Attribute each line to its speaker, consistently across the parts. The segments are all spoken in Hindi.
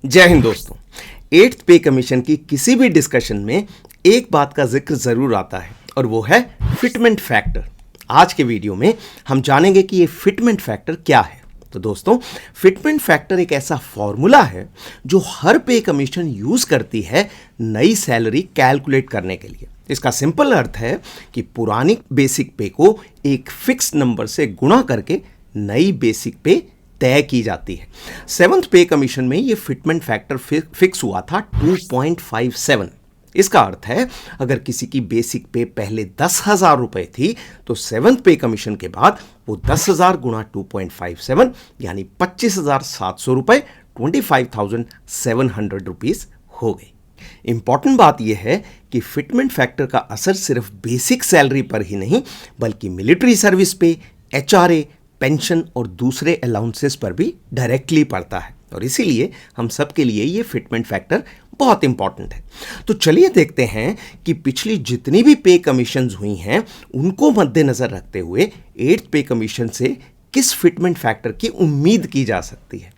Speaker 1: जय हिंद दोस्तों। 8th पे कमीशन की किसी भी डिस्कशन में एक बात का जिक्र जरूर आता है और वो है फिटमेंट फैक्टर। आज के वीडियो में हम जानेंगे कि ये फिटमेंट फैक्टर क्या है। तो दोस्तों, फिटमेंट फैक्टर एक ऐसा फॉर्मूला है जो हर पे कमीशन यूज करती है नई सैलरी कैलकुलेट करने के लिए। इसका सिंपल अर्थ है कि पुरानी बेसिक पे को एक फिक्स नंबर से गुणा करके नई बेसिक पे तय की जाती है। 7th पे कमीशन में ये फिटमेंट फैक्टर फिक्स हुआ था 2.57। इसका अर्थ है अगर किसी की बेसिक पे पहले 10,000 रुपए थी तो 7th पे कमीशन के बाद वो 10,000 गुणा 2.57 यानी 25,700 रुपए 25,700 रुपीज हो गई। इंपॉर्टेंट बात यह है कि फिटमेंट फैक्टर का असर सिर्फ बेसिक सैलरी पर ही नहीं बल्कि मिलिट्री सर्विस पे, एचआरए, पेंशन और दूसरे अलाउंसेस पर भी डायरेक्टली पड़ता है और इसीलिए हम सबके लिए ये फिटमेंट फैक्टर बहुत इंपॉर्टेंट है। तो चलिए देखते हैं कि पिछली जितनी भी पे कमीशंस हुई हैं उनको मद्देनजर रखते हुए 8th पे कमीशन से किस फिटमेंट फैक्टर की उम्मीद की जा सकती है।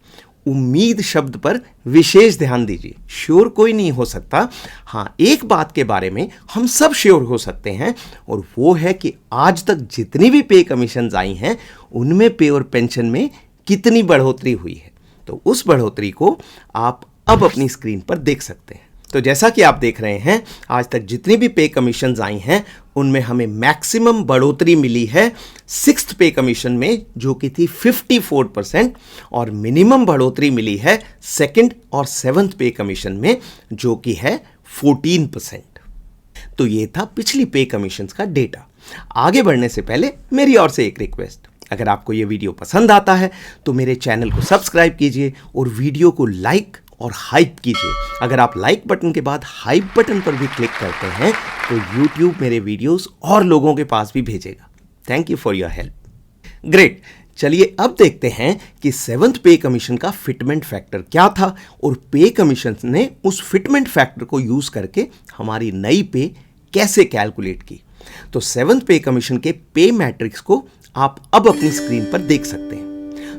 Speaker 1: उम्मीद शब्द पर विशेष ध्यान दीजिए। श्योर कोई नहीं हो सकता। हाँ, एक बात के बारे में हम सब श्योर हो सकते हैं और वो है कि आज तक जितनी भी पे कमीशंस आई हैं उनमें पे और पेंशन में कितनी बढ़ोतरी हुई है। तो उस बढ़ोतरी को आप अब अपनी स्क्रीन पर देख सकते हैं। तो जैसा कि आप देख रहे हैं, आज तक जितनी भी पे कमीशंस आई हैं उनमें हमें मैक्सिमम बढ़ोतरी मिली है 6th पे कमीशन में जो कि थी 54% और मिनिमम बढ़ोतरी मिली है 2nd और 7th पे कमीशन में जो कि है 14%। तो ये था पिछली पे कमीशंस का डेटा। आगे बढ़ने से पहले मेरी ओर से एक रिक्वेस्ट, अगर आपको ये वीडियो पसंद आता है तो मेरे चैनल को सब्सक्राइब कीजिए और वीडियो को लाइक और हाइप कीजिए। अगर आप लाइक बटन के बाद हाइप बटन पर भी क्लिक करते हैं तो YouTube मेरे वीडियोस और लोगों के पास भी भेजेगा। Thank you for your help. Great, चलिए अब देखते हैं कि 7th पे कमीशन का फिटमेंट फैक्टर क्या था और पे कमीशन ने उस फिटमेंट फैक्टर को यूज करके हमारी नई पे कैसे कैलकुलेट की। तो 7th पे कमीशन के पे मैट्रिक्स को आप अब अपनी स्क्रीन पर देख सकते हैं।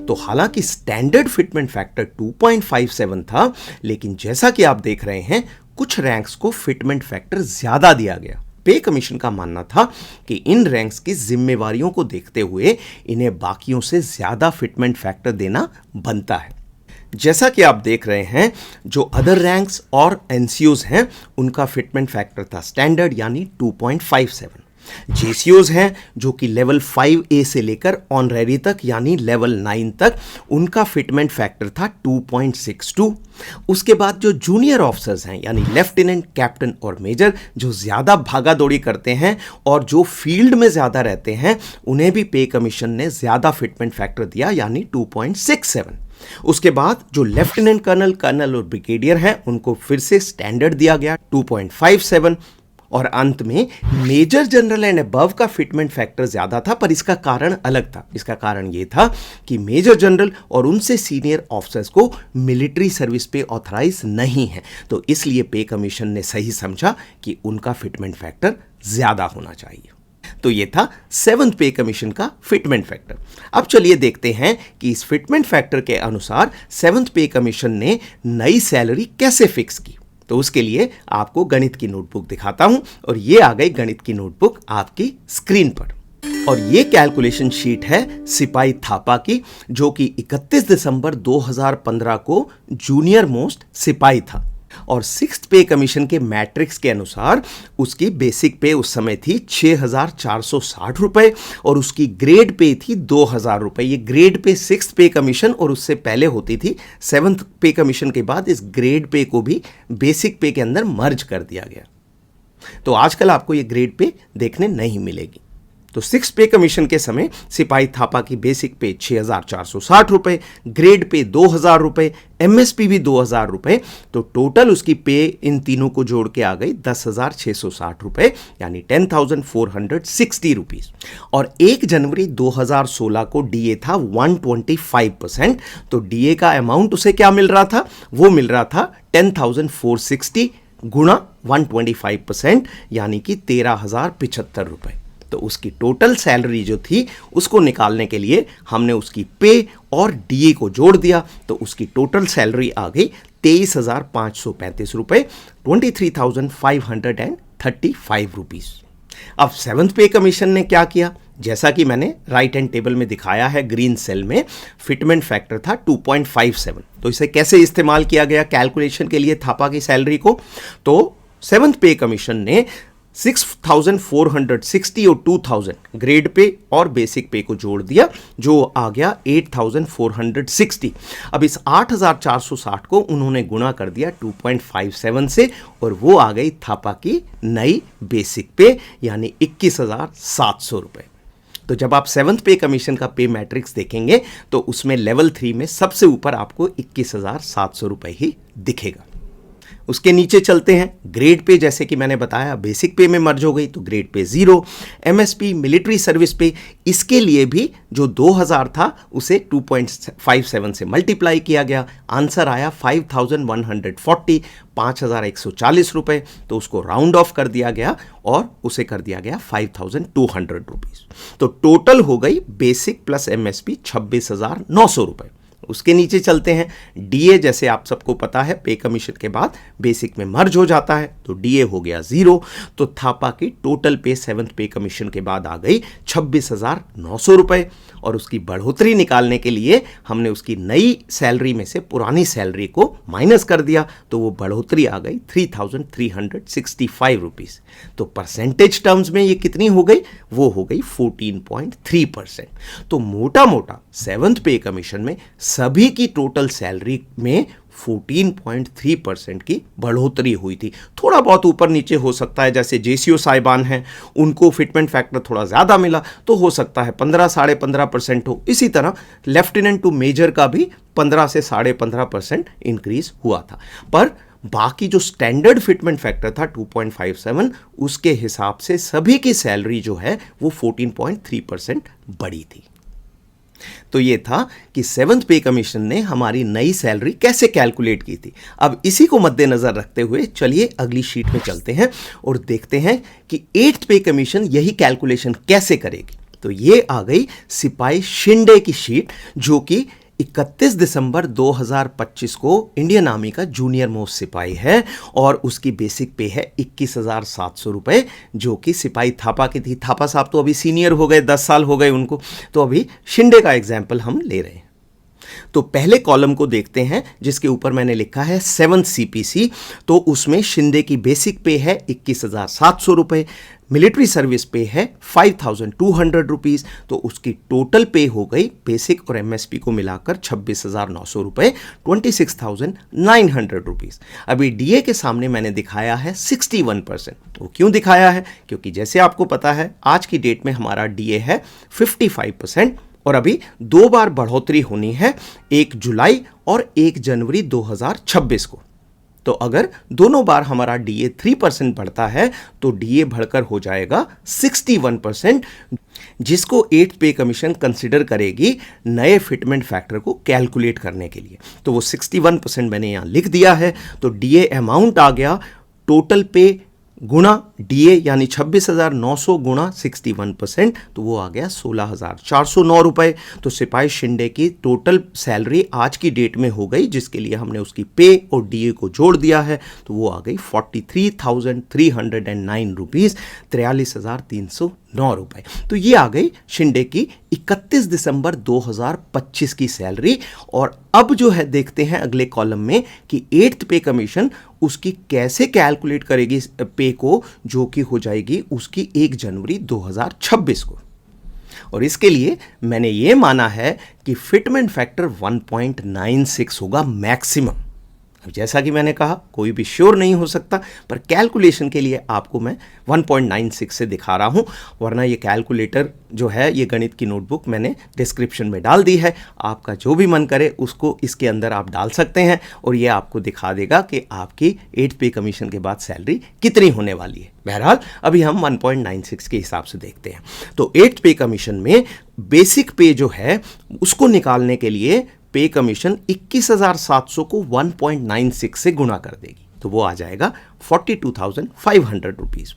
Speaker 1: तो हालांकि स्टैंडर्ड फिटमेंट फैक्टर 2.57 था, लेकिन जैसा कि आप देख रहे हैं कुछ रैंक्स को फिटमेंट फैक्टर ज्यादा दिया गया। पे कमीशन का मानना था कि इन रैंक्स की जिम्मेवारियों को देखते हुए इन्हें बाकियों से ज्यादा फिटमेंट फैक्टर देना बनता है। जैसा कि आप देख रहे हैं, जो अदर रैंक्स और एनसीओज हैं उनका फिटमेंट फैक्टर था स्टैंडर्ड यानी 2.57। जेसीओज हैं जो कि लेवल 5A से लेकर ऑनरेरी तक यानी लेवल 9 तक, उनका फिटमेंट फैक्टर था 2.62। उसके बाद जो जूनियर ऑफिसर्स हैं यानी लेफ्टिनेंट, कैप्टन और मेजर जो ज्यादा भागा दौड़ी करते हैं और जो फील्ड में ज्यादा रहते हैं उन्हें भी पे कमीशन ने ज्यादा फिटमेंट फैक्टर दिया यानी 2.67। उसके बाद जो लेफ्टिनेंट कर्नल, कर्नल और ब्रिगेडियर हैं उनको फिर से स्टैंडर्ड दिया गया 2.57 और अंत में मेजर जनरल एंड अबव का फिटमेंट फैक्टर ज्यादा था, पर इसका कारण अलग था। इसका कारण यह था कि मेजर जनरल और उनसे सीनियर ऑफिसर्स को मिलिट्री सर्विस पे ऑथराइज नहीं है, तो इसलिए पे कमीशन ने सही समझा कि उनका फिटमेंट फैक्टर ज्यादा होना चाहिए। तो यह था 7th पे कमीशन का फिटमेंट फैक्टर। अब चलिए देखते हैं कि इस फिटमेंट फैक्टर के अनुसार 7th पे कमीशन ने नई सैलरी कैसे फिक्स की। तो उसके लिए आपको गणित की नोटबुक दिखाता हूं और ये आ गई गणित की नोटबुक आपकी स्क्रीन पर। और ये कैलकुलेशन शीट है सिपाही थापा की जो कि 31 दिसंबर 2015 को जूनियर मोस्ट सिपाही था और 6th पे कमीशन के मैट्रिक्स के अनुसार उसकी बेसिक पे उस समय थी 6,460 रुपए और उसकी ग्रेड पे थी 2,000 रुपए। ये ग्रेड पे 6th पे कमीशन और उससे पहले होती थी। 7th पे कमीशन के बाद इस ग्रेड पे को भी बेसिक पे के अंदर मर्ज कर दिया गया। तो आजकल आपको ये ग्रेड पे देखने नहीं मिलेगी। तो 6th पे कमीशन के समय सिपाही थापा की बेसिक पे 6,460 रुपए, ग्रेड पे 2,000 रुपए, एमएसपी भी 2,000 रुपए, तो टोटल उसकी पे इन तीनों को जोड़ के आ गई 10,660 रुपए यानी 10,460 रुपीज। और 1 जनवरी 2016 को डीए था 125%। तो डीए का अमाउंट उसे क्या मिल रहा था? वो मिल रहा था 10,460 गुणा 125% यानी कि 13,075 रुपए। तो उसकी टोटल सैलरी जो थी उसको निकालने के लिए हमने उसकी पे और डीए को जोड़ दिया, तो उसकी टोटल सैलरी आ गई 23,535 रुपए, 23,535 रुपीज। अब सेवंथ पे कमीशन ने क्या किया, जैसा कि मैंने राइट हैंड टेबल में दिखाया है, ग्रीन सेल में फिटमेंट फैक्टर था 2.57। तो इसे कैसे इस्तेमाल किया गया कैलकुलेशन के लिए थापा की सैलरी को, तो सेवंथ पे कमीशन ने 6,460 और 2,000 ग्रेड पे और बेसिक पे को जोड़ दिया, जो आ गया 8,460। अब इस 8,460 को उन्होंने गुणा कर दिया 2.57 से, और वो आ गई थापा की नई बेसिक पे, यानी 21,700 रुपए। तो जब आप सेवंथ पे कमीशन का पे मैट्रिक्स देखेंगे तो उसमें लेवल 3 में सबसे ऊपर आपको 21,700 रुपए ही दिखेगा। उसके नीचे चलते हैं, ग्रेड पे जैसे कि मैंने बताया बेसिक पे में मर्ज हो गई तो grade pay 0, MSP military service पे, इसके लिए भी जो 2000 था उसे 2.57 से मल्टीप्लाई किया गया, आंसर आया 5,140, 5,140 रुपए। तो उसको राउंड ऑफ कर दिया गया और उसे कर दिया गया 5,200 रुपीज। तो टोटल हो गई बेसिक प्लस एमएसपी 26,900 रुपए। उसके नीचे चलते हैं, डीए जैसे आप सबको पता है पे कमीशन के बाद बेसिक में मर्ज हो जाता है, तो डीए हो गया 0। तो थापा की टोटल पे सेवंथ पे कमीशन के बाद आ गई 26,900 रुपए, और उसकी बढ़ोतरी निकालने के लिए हमने उसकी नई सैलरी में से पुरानी सैलरी को माइनस कर दिया, तो वो बढ़ोतरी आ गई 3,365 रुपीज। तो परसेंटेज टर्म्स में ये कितनी हो गई, वो हो गई 14.3%। तो मोटा मोटा सेवंथ पे कमीशन में सभी की टोटल सैलरी में 14.3% की बढ़ोतरी हुई थी। थोड़ा बहुत ऊपर नीचे हो सकता है, जैसे जेसीओ साहिबान हैं उनको फिटमेंट फैक्टर थोड़ा ज़्यादा मिला तो हो सकता है 15 साढ़े 15% हो। इसी तरह लेफ्टिनेंट टू मेजर का भी 15 से साढ़े 15% इंक्रीज हुआ था, पर बाकी जो स्टैंडर्ड फिटमेंट फैक्टर था 2.57, उसके हिसाब से सभी की सैलरी जो है वो 14.3% बढ़ी थी। तो ये था कि सेवंथ पे कमीशन ने हमारी नई सैलरी कैसे कैलकुलेट की थी। अब इसी को मद्देनजर रखते हुए चलिए अगली शीट में चलते हैं और देखते हैं कि एट्थ पे कमीशन यही कैलकुलेशन कैसे करेगी। तो ये आ गई सिपाही शिंदे की शीट, जो कि 31 दिसंबर 2025 को इंडियन आर्मी का जूनियर मोस्ट सिपाही है, और उसकी बेसिक पे है 21,700 रुपए, जो कि सिपाही थापा की थी। थापा साहब तो अभी सीनियर हो गए, 10 साल हो गए उनको, तो अभी शिंदे का एग्जाम्पल हम ले रहे हैं। तो पहले कॉलम को देखते हैं जिसके ऊपर मैंने लिखा है 7th सीपीसी। तो उसमें शिंदे की बेसिक पे है 21,700 रुपए, मिलिट्री सर्विस पे है 5,200 रुपीज। तो उसकी टोटल पे हो गई बेसिक और एमएसपी को मिलाकर 26,900 रुपए, 26,900 रुपीज। अभी डीए के सामने मैंने दिखाया है 61%। वो क्यों दिखाया है, क्योंकि जैसे आपको पता है आज की डेट में हमारा डीए है 55%, और अभी 2 बार बढ़ोतरी होनी है, 1 जुलाई और 1 जनवरी 2026 को। तो अगर दोनों बार हमारा डीए 3% बढ़ता है तो डीए बढ़कर हो जाएगा 61%, जिसको 8th पे कमीशन कंसिडर करेगी नए फिटमेंट फैक्टर को कैलकुलेट करने के लिए। तो वो 61% मैंने यहां लिख दिया है। तो डीए अमाउंट आ गया टोटल पे गुणा डीए, यानी 26,900 गुणा 61%, तो वो आ गया 16,409 रुपए। तो सिपाही शिंदे की टोटल सैलरी आज की डेट में हो गई, जिसके लिए हमने उसकी पे और डीए को जोड़ दिया है, तो वो आ गई 43,309 रुपीज़, 43,309 रुपए। तो ये आ गई शिंदे की 31 दिसंबर 2025 की सैलरी। और अब जो है देखते हैं अगले कॉलम में कि 8th पे कमीशन उसकी कैसे कैलकुलेट करेगी पे को, जो कि हो जाएगी उसकी 1 जनवरी 2026 को। और इसके लिए मैंने ये माना है कि फिटमेंट फैक्टर 1.96 होगा मैक्सिमम। अब जैसा कि मैंने कहा कोई भी श्योर नहीं हो सकता, पर कैलकुलेशन के लिए आपको मैं 1.96 से दिखा रहा हूं, वरना ये कैलकुलेटर जो है ये गणित की नोटबुक मैंने डिस्क्रिप्शन में डाल दी है, आपका जो भी मन करे उसको इसके अंदर आप डाल सकते हैं, और ये आपको दिखा देगा कि आपकी 8th पे कमीशन के बाद सैलरी कितनी होने वाली है। बहरहाल अभी हम 1.96 के हिसाब से देखते हैं। तो 8th पे कमीशन में बेसिक पे जो है उसको निकालने के लिए पे कमीशन 21,700 को 1.96 से गुणा कर देगी। तो तो वो आ जाएगा 42,500 रुपीज़।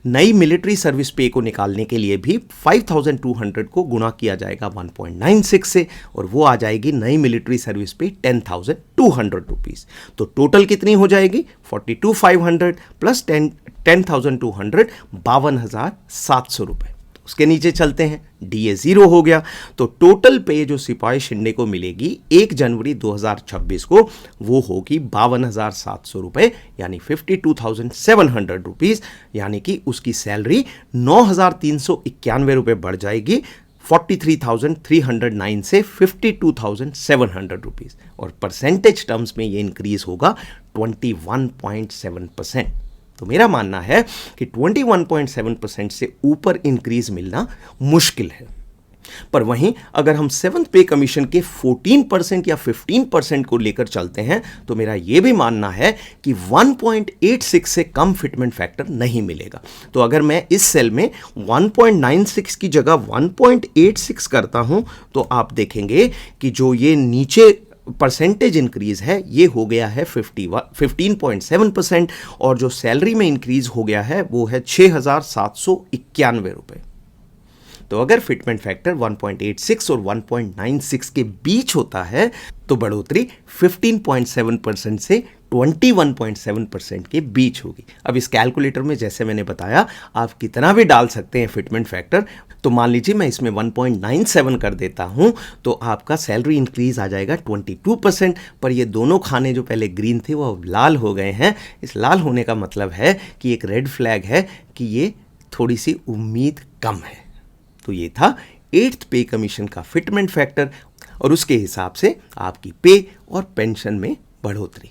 Speaker 1: नई मिलिट्री सर्विस पे को निकालने के लिए भी 5,200 को गुणा किया जाएगा 1.96 से और वो आ जाएगी नई मिलिट्री सर्विस पे 10,200 रुपीज़। तो टोटल कितनी हो जाएगी 42,500 प्लस 10,200 52,700 रुपये। उसके नीचे चलते हैं, DA 0 हो गया तो टोटल पे जो सिपाही शिंदे को मिलेगी 1 जनवरी 2026 को वो होगी 52,700 रुपये यानी 52,700 रुपीज़, यानी कि उसकी सैलरी 9,391 रुपये बढ़ जाएगी 43,309 से 52,700 रुपीज़ और परसेंटेज टर्म्स में ये इंक्रीज होगा 21.7%। तो मेरा मानना है कि 21.7% से ऊपर इंक्रीज मिलना मुश्किल है। पर वहीं अगर हम 7th पे कमीशन के 14% या 15% को लेकर चलते हैं तो मेरा यह भी मानना है कि 1.86 से कम फिटमेंट फैक्टर नहीं मिलेगा। तो अगर मैं इस सेल में 1.96 की जगह 1.86 करता हूं तो आप देखेंगे कि जो ये नीचे परसेंटेज इंक्रीज है ये हो गया है 15.7% और जो सैलरी में इंक्रीज हो गया है वो है 6,791 रुपये। तो अगर फिटमेंट फैक्टर 1.86 और 1.96 के बीच होता है तो बढ़ोतरी 15.7% से 21.7% के बीच होगी। अब इस कैलकुलेटर में जैसे मैंने बताया आप कितना भी डाल सकते हैं फिटमेंट फैक्टर। तो मान लीजिए मैं इसमें 1.97 कर देता हूं तो आपका सैलरी इंक्रीज आ जाएगा 22%। पर ये दोनों खाने जो पहले ग्रीन थे वो अब लाल हो गए हैं। इस लाल होने का मतलब है कि एक रेड फ्लैग है कि ये थोड़ी सी उम्मीद कम है। तो ये था 8th पे कमीशन का फिटमेंट फैक्टर और उसके हिसाब से आपकी पे और पेंशन में बढ़ोतरी।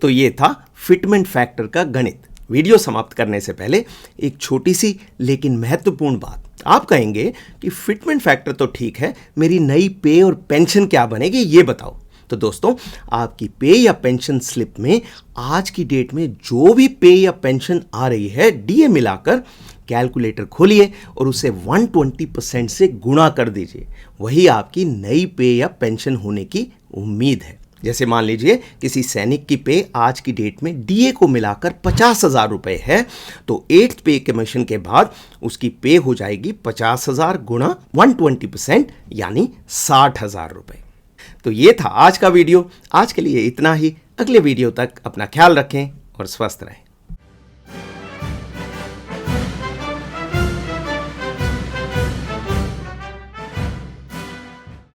Speaker 1: तो ये था फिटमेंट फैक्टर का गणित। वीडियो समाप्त करने से पहले एक छोटी सी लेकिन महत्वपूर्ण बात। आप कहेंगे कि फिटमेंट फैक्टर तो ठीक है, मेरी नई पे और पेंशन क्या बनेगी ये बताओ। तो दोस्तों आपकी पे या पेंशन स्लिप में आज की डेट में जो भी पे या पेंशन आ रही है DA मिलाकर कैलकुलेटर खोलिए और उसे 120% से गुणा कर दीजिए। वही आपकी नई पे या पेंशन होने की उम्मीद है। जैसे मान लीजिए किसी सैनिक की पे आज की डेट में DA को मिलाकर 50,000 रुपये है तो 8th पे कमीशन के बाद उसकी पे हो जाएगी 50,000 गुणा 120% यानी 60,000 रुपये। तो ये था आज का वीडियो। आज के लिए इतना ही। अगले वीडियो तक अपना ख्याल रखें और स्वस्थ रहें।